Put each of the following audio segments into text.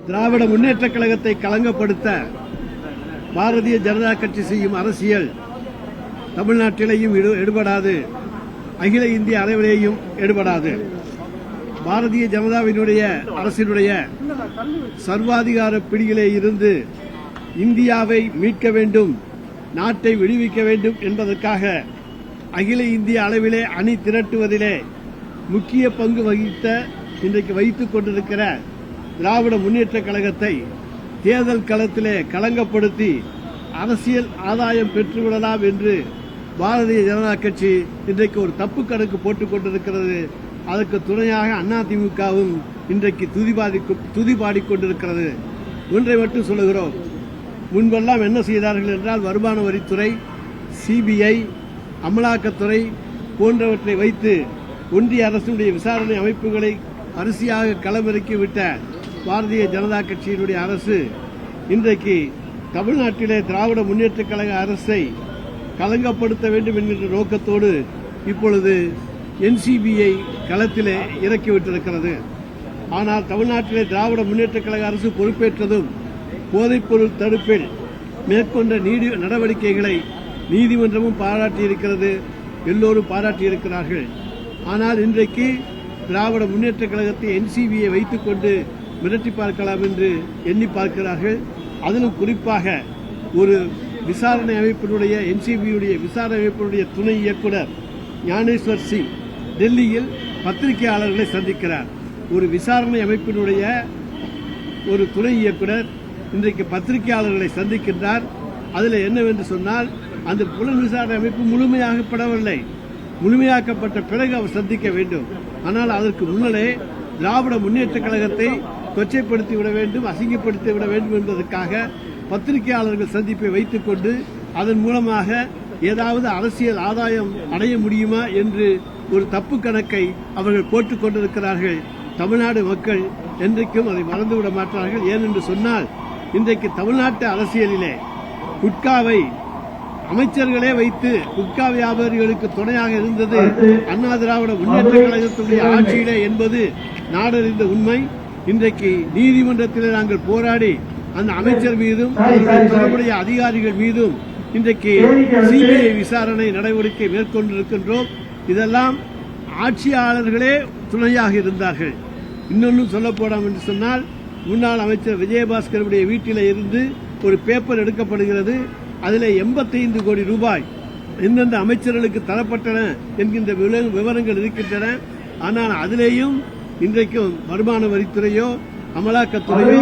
திராவிட முன்னேற்றக் கழகத்தை களங்கப்படுத்த பாரதிய ஜனதா கட்சி செய்யும் அரசியல் தமிழ்நாட்டிலேயும் எடுபடாது, அகில இந்திய அளவிலேயும் எடுபடாது. பாரதிய ஜனதாவினுடைய அரசினுடைய சர்வாதிகார பிடியிலே இருந்து இந்தியாவை மீட்க வேண்டும், நாட்டை விடுவிக்க வேண்டும் என்பதற்காக அகில இந்திய அளவிலே அணி திரட்டுவதிலே முக்கிய பங்கு இன்றைக்கு வைத்துக் கொண்டிருக்கிற திராவிட முன்னேற்றக் கழகத்தை தேர்தல் களத்திலே களங்கப்படுத்தி அரசியல் ஆதாயம் பெற்றுவிடலாம் என்று பாரதிய ஜனதா கட்சி இன்றைக்கு ஒரு தப்பு கணக்கு போட்டுக் கொண்டிருக்கிறது. அதற்கு துணையாக அதிமுகவும் இன்றைக்கு துதிபாடிக் கொண்டிருக்கிறது. ஒன்றை மட்டும் சொல்லுகிறோம், முன்பெல்லாம் என்ன செய்தார்கள் என்றால் வருமான வரித்துறை, சிபிஐ, அமலாக்கத்துறை போன்றவற்றை வைத்து ஒன்றிய அரசுடைய விசாரணை அமைப்புகளை அரிசியாக களமிறக்கிவிட்ட பாரதிய ஜனதா கட்சியினுடைய அரசு இன்றைக்கு தமிழ்நாட்டிலே திராவிட முன்னேற்றக் கழக அரசை களங்கப்படுத்த வேண்டும் என்கின்ற நோக்கத்தோடு இப்பொழுது என்சிபியை களத்திலே இறக்கிவிட்டிருக்கிறது. ஆனால் தமிழ்நாட்டிலே திராவிட முன்னேற்றக் கழக அரசு பொறுப்பேற்றதும் போதைப்பொருள் தடுப்பில் மேற்கொண்ட நடவடிக்கைகளை நீதிமன்றமும் பாராட்டியிருக்கிறது, எல்லோரும் பாராட்டியிருக்கிறார்கள். ஆனால் இன்றைக்கு திராவிட முன்னேற்றக் கழகத்தை என்சிபியை வைத்துக் கொண்டு மிரட்டி பார்க்கலாம் என்று எண்ணி பார்க்கிறார்கள். அதிலும் குறிப்பாக ஒரு விசாரணை அமைப்பினுடைய என்சிபியுடைய விசாரணை அமைப்பினுடைய துணை இயக்குநர் ஞானேஸ்வர் சிங் டெல்லியில் பத்திரிகையாளர்களை சந்திக்கிறார். ஒரு விசாரணை அமைப்பினுடைய ஒரு துணை இயக்குநர் இன்றைக்கு பத்திரிகையாளர்களை சந்திக்கின்றார். அதில் என்னவென்று சொன்னால், அந்த புலன் விசாரணை அமைப்பு முழுமையாக்கப்படவில்லை. முழுமையாக்கப்பட்ட பிறகு அவர் சந்திக்க வேண்டும். ஆனால் அதற்கு முன்னரே திராவிட முன்னேற்றக் கழகத்தை கொச்சைப்படுத்தி விட வேண்டும், அசிங்கப்படுத்தி விட வேண்டும் என்பதற்காக பத்திரிகையாளர்கள் சந்திப்பை வைத்துக் கொண்டு அதன் மூலமாக ஏதாவது அரசியல் ஆதாயம் அடைய முடியுமா என்று ஒரு தப்பு கணக்கை அவர்கள் போட்டுக் கொண்டிருக்கிறார்கள். தமிழ்நாடு மக்கள் என்றைக்கும் அதை மறந்துவிட மாட்டார்கள். ஏனென்று சொன்னால், இன்றைக்கு தமிழ்நாட்டு அரசியலிலே குட்காவை அமைச்சர்களே வைத்து குட்கா வியாபாரிகளுக்கு துணையாக இருந்தது அண்ணா திராவிட முன்னேற்ற கழகத்துடைய ஆட்சியிலே என்பது நாடறிந்த உண்மை. இன்றைக்கு நீதிமன்றத்திலே நாங்கள் போராடி அந்த அமைச்சர் மீதும் தொடர்புடைய அதிகாரிகள் மீதும் இன்றைக்கு சிபிஐ விசாரணை நடவடிக்கை மேற்கொண்டிருக்கின்றோம். இதெல்லாம் ஆட்சியாளர்களே துணையாக இருந்தார்கள். இன்னொன்னும் சொல்ல போனோம் என்று சொன்னால், முன்னாள் அமைச்சர் விஜயபாஸ்கருடைய வீட்டில் இருந்து ஒரு பேப்பர் எடுக்கப்படுகிறது. அதில் 85 கோடி ரூபாய் எந்தெந்த அமைச்சர்களுக்கு தரப்பட்டன என்கின்ற விவரங்கள் இருக்கின்றன. ஆனால் அதிலேயும் இன்றைக்கும் வருமான வரித்துறையோ அமலாக்கத்துறையோ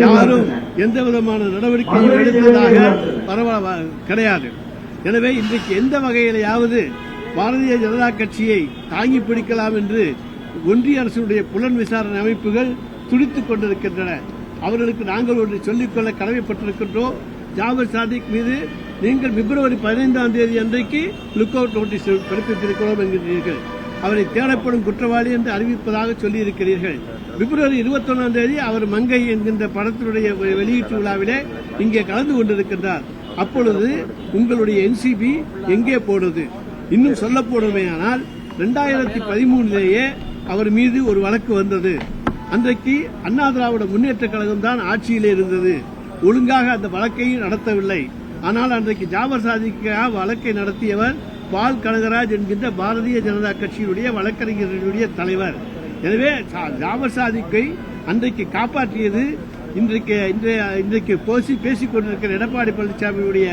யாரும் எந்த விதமான நடவடிக்கையும் எடுத்ததாக கிடையாது. எனவே இன்றைக்கு எந்த வகையிலாவது பாரதிய ஜனதா கட்சியை தாங்கி பிடிக்கலாம் என்று ஒன்றிய அரசுடைய புலன் விசாரணை அமைப்புகள் துடித்துக் கொண்டிருக்கின்றன. அவர்களுக்கு நாங்கள் ஒன்று சொல்லிக்கொள்ள கடமைப்பட்டிருக்கின்றோம். ஜாபர் சாதிக் மீது நீங்கள் பிப்ரவரி 15ஆம் தேதி அன்றைக்கு லுக் அவுட் நோட்டீஸ் பிறப்பித்திருக்கிறோம் என்கிறீர்கள். அவரை தேடப்படும் குற்றவாளி என்று அறிவிப்பதாக சொல்லியிருக்கிறீர்கள். பிப்ரவரி 21ஆம் தேதி அவர் மங்கை என்கின்ற படத்தினுடைய வெளியீட்டு விழாவிலே இங்கே கலந்து கொண்டிருக்கின்றார். அப்பொழுது உங்களுடைய என்சிபி எங்கே போடுவது? இன்னும் சொல்ல போடுமையானால் 2013 அவர் மீது ஒரு வழக்கு வந்தது. அன்றைக்கு அண்ணா திராவிட முன்னேற்ற கழகம் தான் ஆட்சியிலே இருந்தது. ஒழுங்காக அந்த வழக்கையும் நடத்தவில்லை. ஆனால் அன்றைக்கு ஜாபர் சாதிக்காக வழக்கை நடத்தியவர் பால் கனகராஜ் என்கின்ற பாரதிய ஜனதா கட்சியினுடைய வழக்கறிஞர்களுடைய தலைவர். எனவே ஜாபர் சாதிக்கை அன்றைக்கு காப்பாற்றியது இன்றைக்கு பேசிக் கொண்டிருக்கிற எடப்பாடி பழனிசாமியுடைய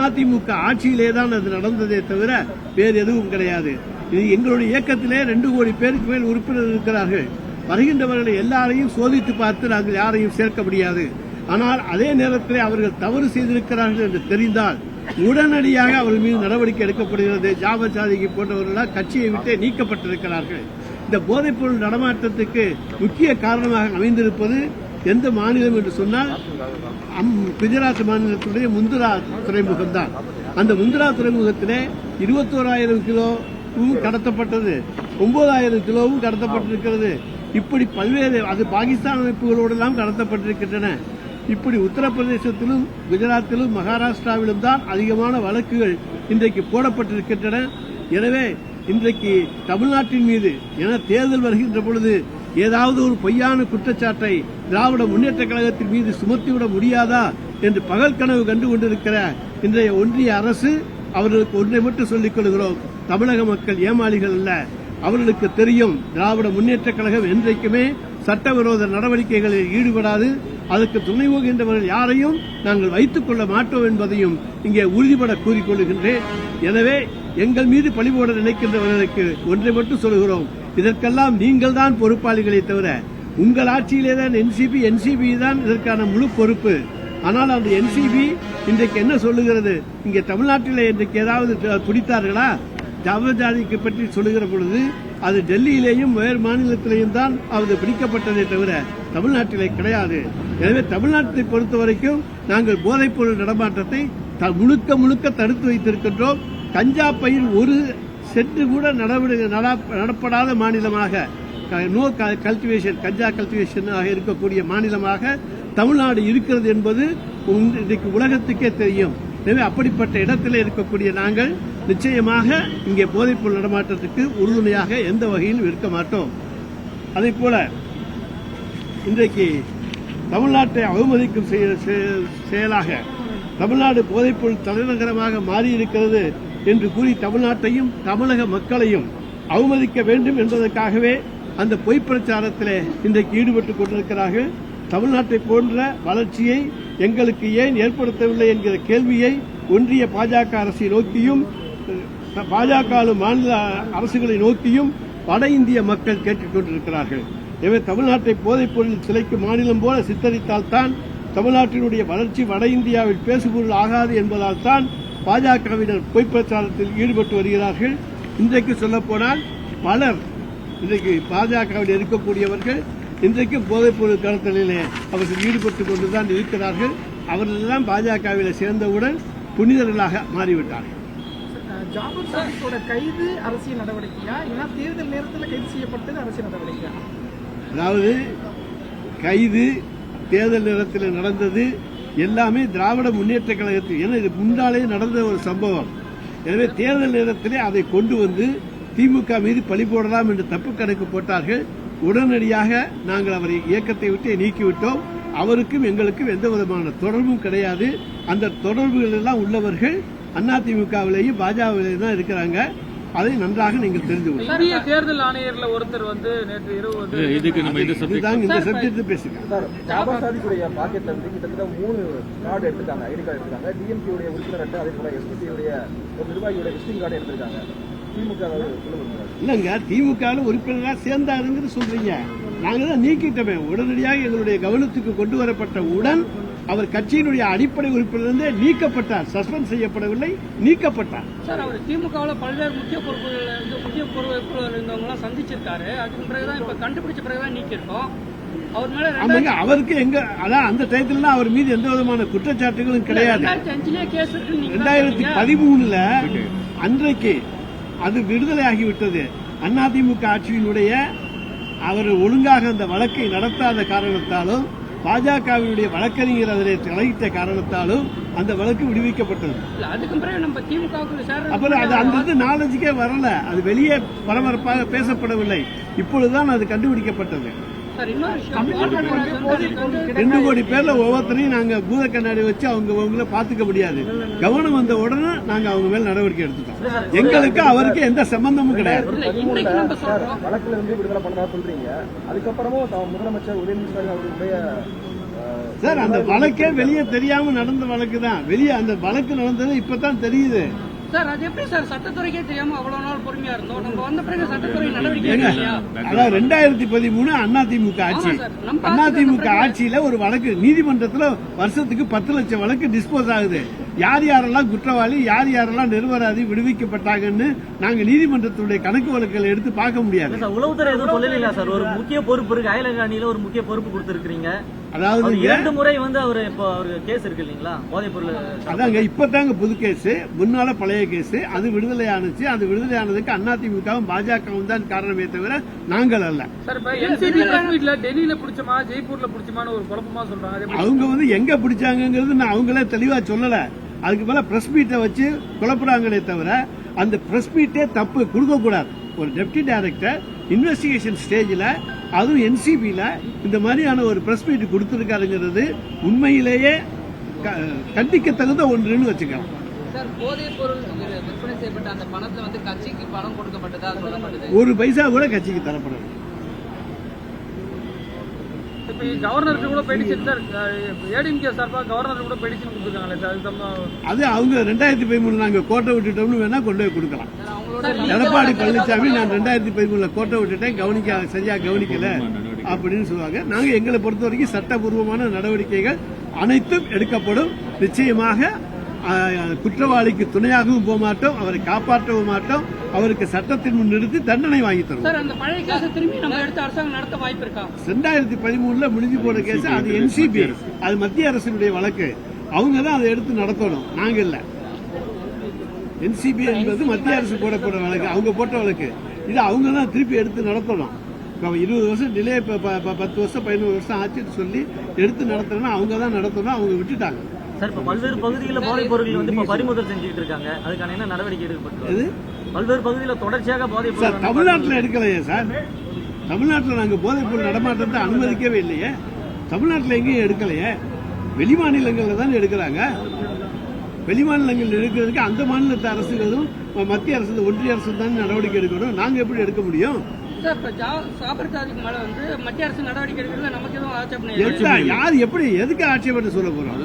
அதிமுக ஆட்சியிலேதான் அது நடந்ததே தவிர வேறு எதுவும் கிடையாது. இது எங்களுடைய இயக்கத்திலே 2 கோடி பேருக்கு மேல் உறுப்பினர் இருக்கிறார்கள். வருகின்றவர்களை எல்லாரையும் சோதித்து பார்த்து நாங்கள் யாரையும் சேர்க்க முடியாது. ஆனால் அதே நேரத்தில் அவர்கள் தவறு செய்திருக்கிறார்கள் என்று தெரிந்தால் உடனடியாக அவர்கள் மீது நடவடிக்கை எடுக்கப்படுகிறது. ஜாபர் சாதிக்கு போன்றவர்கள் கட்சியை விட்டு நீக்கப்பட்டிருக்கிறார்கள். இந்த போதைப்பொருள் நடமாட்டத்துக்கு முக்கிய காரணமாக அமைந்திருப்பது எந்த மாநிலம் என்று சொன்னால் குஜராத் மாநிலத்துடைய முந்திரா துறைமுகம் தான். அந்த முந்திரா துறைமுகத்திலே 21,000 கிலோவும் கடத்தப்பட்டது, 9,000 கிலோவும் கடத்தப்பட்டிருக்கிறது. இப்படி பல்வேறு அது பாகிஸ்தான் அமைப்புகளோடு எல்லாம் கடத்தப்பட்டிருக்கின்றன. இப்படி உத்தரப்பிரதேசத்திலும் குஜராத்திலும் மகாராஷ்டிராவிலும் தான் அதிகமான வழக்குகள் இன்றைக்கு போடப்பட்டிருக்கின்றன. எனவே இன்றைக்கு தமிழ்நாட்டின் மீது என தேர்தல் வருகின்ற பொழுது ஏதாவது ஒரு பொய்யான குற்றச்சாட்டை திராவிட முன்னேற்ற கழகத்தின் மீது சுமத்திவிட முடியாதா என்று பகல் கனவு கண்டு கொண்டிருக்கிற இன்றைய ஒன்றிய அரசு அவர்களுக்கு ஒன்றை மட்டும் சொல்லிக் கொள்கிறோம், தமிழக மக்கள் ஏமாளிகள் அல்ல. அவர்களுக்கு தெரியும், திராவிட முன்னேற்ற கழகம் என்றைக்குமே சட்டவிரோத நடவடிக்கைகளில் ஈடுபடாது. அதற்கு துணை போகின்றவர்கள் யாரையும் நாங்கள் வைத்துக் கொள்ள மாட்டோம் என்பதையும் இங்கே உறுதிபட கூறிக்கொள்கின்றேன். எனவே எங்கள் மீது பழிபோட நினைக்கின்றவர்களுக்கு ஒன்றை மட்டும் சொல்கிறோம், இதற்கெல்லாம் நீங்கள் தான் பொறுப்பாளிகளை தவிர உங்கள் ஆட்சியிலே தான் என்சிபி தான் இதற்கான முழு பொறுப்பு. ஆனால் அந்த என்சிபி இன்றைக்கு என்ன சொல்லுகிறது? இங்கே தமிழ்நாட்டில் இன்றைக்கு ஏதாவது பிடித்தார்களா? ஜாதிக்கு பற்றி சொல்லுகிற பொழுது அது டெல்லியிலேயும் வேறு மாநிலத்திலேயும் தான் அது பிடிக்கப்பட்டதே தவிர தமிழ்நாட்டிலே கிடையாது. எனவே தமிழ்நாட்டை பொறுத்த வரைக்கும் நாங்கள் போதைப்பொருள் நடமாட்டத்தை முழுக்க தடுத்து வைத்திருக்கின்றோம். கஞ்சா பயிர் ஒரு சென்று கூட நடப்படாத மாநிலமாக, நோ கல்டிவேஷன், கஞ்சா கல்டிவேஷன் இருக்கக்கூடிய மாநிலமாக தமிழ்நாடு இருக்கிறது என்பது இன்றைக்கு உலகத்துக்கே தெரியும். எனவே அப்படிப்பட்ட இடத்தில் இருக்கக்கூடிய நாங்கள் நிச்சயமாக இங்கே போதைப்பொருள் நடமாட்டத்துக்கு உறுதுணையாக எந்த வகையிலும் இருக்க மாட்டோம். அதே போல இன்றைக்கு தமிழ்நாட்டை அவமதிக்கும் செயலாக தமிழ்நாடு போதைப்பொருள் தலைநகரமாக மாறியிருக்கிறது என்று கூறி தமிழ்நாட்டையும் தமிழக மக்களையும் அவமதிக்க வேண்டும் என்பதற்காகவே அந்த பொய் பிரச்சாரத்திலே இன்றைக்கு ஈடுபட்டுக் கொண்டிருக்கிறார்கள். தமிழ்நாட்டை போன்ற வளர்ச்சியை எங்களுக்கு ஏன் ஏற்படுத்தவில்லை என்கிற கேள்வியை ஒன்றிய பாஜக அரசை நோக்கியும் பாஜக மாநில அரசுகளை நோக்கியும் வட இந்திய மக்கள் கேட்டுக் கொண்டிருக்கிறார்கள். எனவே தமிழ்நாட்டை போதைப்பொருள் சிலைக்கு மாநிலம் போல சித்தரித்தால்தான் தமிழ்நாட்டினுடைய வளர்ச்சி வட இந்தியாவில் பேசுபொருள் ஆகாது என்பதால் தான் பாஜகவினர் பொய் பிரச்சாரத்தில் ஈடுபட்டு வருகிறார்கள். இன்றைக்கு சொல்லப்போனால் பலர் இன்றைக்கு பாஜகவில் இருக்கக்கூடியவர்கள் இன்றைக்கு போதைப்பொருள் கடத்தலிலே அவர்கள் ஈடுபட்டுக் கொண்டுதான் இருக்கிறார்கள். அவர்களெல்லாம் பாஜகவில் சேர்ந்தவுடன் புனிதர்களாக மாறிவிட்டார்கள். ஜாபர் சாதிக்கோட கைது அரசியல் நடவடிக்கையா, இல்லைன்னா தேர்தல் நேரத்தில் கைது செய்யப்பட்டது அரசியல் நடவடிக்கையா? அதாவது கைது தேர்தல் நேரத்தில் நடந்தது எல்லாமே திராவிட முன்னேற்ற கழகத்தில், ஏன்னா இது முன்னாலே நடந்த ஒரு சம்பவம். எனவே தேர்தல் நேரத்திலே அதை கொண்டு வந்து திமுக மீது பழி போடலாம் என்று தப்பு கணக்கு போட்டார்கள். உடனடியாக நாங்கள் அவரை இயக்கத்தை விட்டு நீக்கிவிட்டோம். அவருக்கும் எங்களுக்கும் எந்த விதமான தொடர்பும் கிடையாது. அந்த தொடர்புகள் எல்லாம் உள்ளவர்கள் அதிமுகவிலேயும் பாஜகவிலேயும் தான் இருக்கிறாங்க. அதை நன்றாக நீங்கள் தெரிந்து கொள்ளுங்கள். இந்திய தேர்தல் ஆணையர்ல ஒருத்தர் வந்து நேற்று இரவு இதுக்கு நம்ம இந்த சப்ஜெக்ட் பேசுங்க. ஜாபர் சாதிக்குடைய பாக்கெட்ல இருந்து கிட்டத்தட்ட 3 கார்டு எடுத்துட்டாங்க, ஐடி கார்டு எடுத்துட்டாங்க. டிஎம்கே உடைய உறுப்பினர் அட்டை, அதே போல எஸ்பிசி உடைய ஒரு நிர்வாகியோட விசிட்டிங் கார்டு எடுத்திருக்காங்க. இல்லங்க, திமுக உறுப்பினராக சேர்ந்தாருங்கிறது சொல்றீங்க. நாங்க தான் நீக்கிட்டோமே. உடனடியாக எங்களுடைய கவனத்துக்கு கொண்டு வரப்பட்டவுடன் அவர் கட்சியினுடைய அடிப்படை உறுப்பினரிலிருந்து நீக்கப்பட்டார். சஸ்பெண்ட் செய்யப்படவில்லை, நீக்கப்பட்டார். சார், அவர் திமுகவில் பல்வேறு முக்கிய பொறுப்புகள் இருந்தவங்க சந்திச்சிருக்காரு. அதுக்கு பிறகுதான் இப்ப கண்டுபிடிச்ச பிறகுதான் நீக்கிருக்கோம். அவர் மேல அவருக்கு எங்க அதான் அந்த டயத்துல அவர் மீது எந்த விதமான குற்றச்சாட்டுகளும் கிடையாது. 2013 அன்றைக்கு அது விடுதலை ஆகிவிட்டது. அதிமுக ஆட்சியினுடைய அவர் ஒழுங்காக அந்த வழக்கை நடத்தாத காரணத்தாலும் பாஜகவினுடைய வழக்கறிஞர் அதிலே தலையிட்ட காரணத்தாலும் அந்த வழக்கு விடுவிக்கப்பட்டது. அப்புறம் அது அந்த நாலேஜுக்கே வரல, அது வெளியே பரபரப்பாக பேசப்படவில்லை. இப்பொழுதுதான் அது கண்டுபிடிக்கப்பட்டது. 2 கோடி பேர்ல ஒவ்வொருத்தரையும் நாங்க பூத கண்ணாடி வச்சு அவங்கள பாத்துக்க முடியாது. கவனம் வந்த உடனே நாங்க அவங்க மேல நடவடிக்கை எடுத்துட்டோம். எங்களுக்கு அவருக்கு எந்த சம்பந்தமும் கிடையாது. வழக்குல இருந்து விடுதலை பண்ணதா சொல்றீங்க. அதுக்கப்புறமும் முதலமைச்சர் உதயநிதி அவருடைய சார், அந்த வழக்கே வெளியே தெரியாம நடந்த வழக்கு தான். வெளியே அந்த வழக்கு நடந்தது இப்பதான் தெரியுது. சார், அது எப்படி சார் சட்டத்துறைக்கே தெரியாம அவ்வளவு நாள் பொறுமையா இருந்தோம்? நம்ம வந்த பிறகு சட்டத்துறை நடவடிக்கை. அதாவது 2013 அதிமுக ஆட்சி. அதிமுக ஆட்சியில ஒரு வழக்கு நீதிமன்றத்தில் வருஷத்துக்கு 10 லட்சம் வழக்கு டிஸ்போஸ் ஆகுது. யார் யாரெல்லாம் குற்றவாளி, யார் யாரெல்லாம் நிரபராதி விடுவிக்கப்பட்டாங்கன்னு நாங்க நீதிமன்றத்துடைய கணக்கு வழக்குகளை எடுத்து பார்க்க முடியாது. உளவுத்துறை எதுவும் சொல்லலையா சார்? ஒரு முக்கிய பொறுப்பு இருக்கு, அயலகாணியில ஒரு முக்கிய பொறுப்பு கொடுத்திருக்கீங்க. அதாவது 2 முறை வந்து அவரு இப்போ அவருக்கு கேஸ் இருக்கு இல்லீங்களா, போதைப் பொருள். அதாங்க இப்பதாங்க புது கேஸ், முன்னால பழைய கேஸ். அது விடுதலை ஆனிச்சு. அது விடுதலை ஆனதுக்கு அதிமுகவும் பாஜகவும் தான் காரணமே தவிர நாங்கள் அல்ல. டெல்லியில பிடிச்சமா ஜெய்ப்பூர்ல பிடிச்சமான ஒரு குழப்பமா சொல்றாங்க. அவங்க வந்து எங்க பிடிச்சாங்கிறது நான் அவங்களே தெளிவா சொல்லல. அதுக்கு மேல பிரஸ் மீட்டை வச்சு குழப்புறாங்களே தவிர அந்த பிரஸ் மீட்டே தப்பு கொடுக்க கூடாது. ஒரு டெப்டி டைரக்டர் இன்வெஸ்டிகேஷன் ஸ்டேஜில் அதுவும் என்சிபியில இந்த மாதிரியான ஒரு பிரஸ் மீட் கொடுத்திருக்காருங்கிறது உண்மையிலேயே கண்டிக்க தகுந்த ஒன்றுன்னு வச்சுக்கலாம். சார், போதைப் பொருள் விற்பனை செய்யப்பட்ட அந்த பணத்துல வந்து கட்சிக்கு பணம் கொடுக்கப்பட்டதா சொல்லப்பட்டது. ஒரு பைசா கூட கட்சிக்கு தரப்படல. இப்போ கவர்னருக்கு கூட பெடிஷன் சார், ஏடிஎம்கே சார்பாக கவர்னருக்கு கூட பெடிஷன் கொடுத்துருக்காங்களே சார். அது அவங்க 2013 நாங்க கோட்டை விட்டுட்டோம்னு வேணா கொண்டு போய் கொடுக்கலாம். அவங்களோட எடப்பாடி பழனிசாமி நான் 2013 கோட்டை விட்டுட்டேன், சரியா கவனிக்கல அப்படின்னு சொல்லுவாங்க. நாங்க எங்களை பொறுத்த வரைக்கும் சட்டபூர்வமான நடவடிக்கைகள் அனைத்தும் எடுக்கப்படும். நிச்சயமாக குற்றவாளிக்கு துணையாகவும் போக மாட்டோம், அவரை காப்பாற்றவும் மாட்டோம், அவருக்கு சட்டத்தின் முன் நிறுத்தி தண்டனை வாங்கி தருவோம். சார், அந்த பழைய கேஸை திரும்பி நம்ம எடுத்து அரசாங்கம் நடத்த வாய்ப்பு இருக்கா? 2013 முடிஞ்சு போன கேஸ் அது என்சிபி, அது மத்திய அரசினுடைய வழக்கு. அவங்க தான் அதை எடுத்து நடத்தணும், நாங்க இல்ல. என்சிபி என்பது மத்திய அரசு போட வழக்கு, அவங்க போட்ட வழக்கு. இது அவங்க தான் திருப்பி எடுத்து நடத்தணும். 20 வருஷம் டிலே, 10 வருஷம் 11 வருஷம் ஆச்சுன்னு சொல்லி எடுத்து நடத்தணும்னா அவங்க தான் நடத்தணும், அவங்க விட்டுட்டாங்க. சார், இப்ப பல்வேறு பகுதிகளில் போதைப் பொருட்கள் வந்து இப்ப பறிமுதல் செஞ்சுட்டு இருக்காங்க. அதுக்கான என்ன நடவடிக்கை எடுக்கப்பட்டது? பல்வேறு பகுதியில் தொடர்ச்சியாக போதைப் சார் பொருள் தமிழ்நாட்டில் எடுக்கலையே சார். தமிழ்நாட்டில் நாங்கள் போதைப் பொருள் நடமாட்டத்தை அனுமதிக்கவே இல்லையே. தமிழ்நாட்டில் எங்கேயும் எடுக்கலையே. வெளி மாநிலங்களில் தான் எடுக்கிறாங்க. வெளி மாநிலங்கள் எடுக்கிறதுக்கு அந்த மாநிலத்து அரசுகளும் மத்திய அரசு, ஒன்றிய அரசு தான் நடவடிக்கை எடுக்கணும். நாங்கள் எப்படி எடுக்க முடியும்? சார், இப்போ சாபர் ஜாதிக்கு மேல வந்து மத்திய அரசு நடவடிக்கை எடுக்கிறதுல நமக்கு எதுவும் ஆட்சேபனை யார் எப்படி எதுக்கு ஆட்சேபனை சொல்ல போறோம்?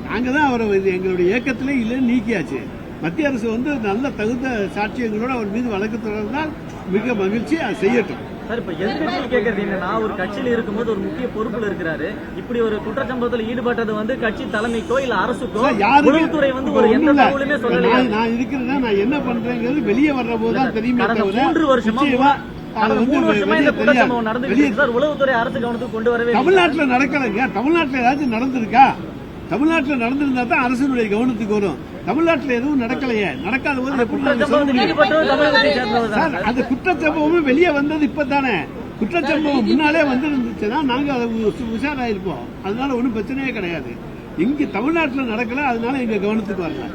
நாங்க தான் அவரை எங்களுடைய இயக்கத்திலே இல்லைன்னு நீக்கியாச்சு. மத்திய அரசு வந்து நல்ல தகுந்த சாட்சியங்களோட அவர் மீது வழக்கு தொடர்ந்தால் மிக மகிழ்ச்சி, அதை செய்யட்டும். சார், இப்ப எதிர்கட்சியில் கேட்கறது என்னன்னா, ஒரு கட்சியில் இருக்கும்போது ஒரு முக்கிய பொறுப்புல இருக்கிறாரு, இப்படி ஒரு குற்றச்சம்பவத்தில் ஈடுபட்டது வந்து கட்சி தலைமைக்கோ இல்ல அரசுக்கோ உளவுத்துறை வந்து ஒரு எந்த தகவலுமே சொல்லலையா? நான் இருக்கிறதா, நான் என்ன பண்றேங்கிறது வெளியே வர்ற போதுதான் தெரியுமே தவிர 3 வருஷமா இந்த குற்றச்சம்பவம் நடந்துட்டு சார், உளவுத்துறை அரசு கவனத்துக்கு கொண்டு வரவே தமிழ்நாட்டில் நடக்கலைங்க. தமிழ்நாட்டில் ஏதாச்சும் நடந்திருக்கா? தமிழ்நாட்டில் நடந்திருந்தா தான் அரசினுடைய கவனத்துக்கு வரும். தமிழ்நாட்டில் எதுவும் நடக்கலையே. நடக்காத போது அந்த குற்றச்சம்பவமும் வெளியே வந்தது இப்பதானே. குற்றச்சம்பவம் முன்னாலே வந்துருந்துச்சுன்னா நாங்க அதை உஷாராயிருப்போம். அதனால ஒன்றும் பிரச்சனையே கிடையாது. இங்க தமிழ்நாட்டில் நடக்கல, அதனால எங்க கவனத்துக்கு வரல.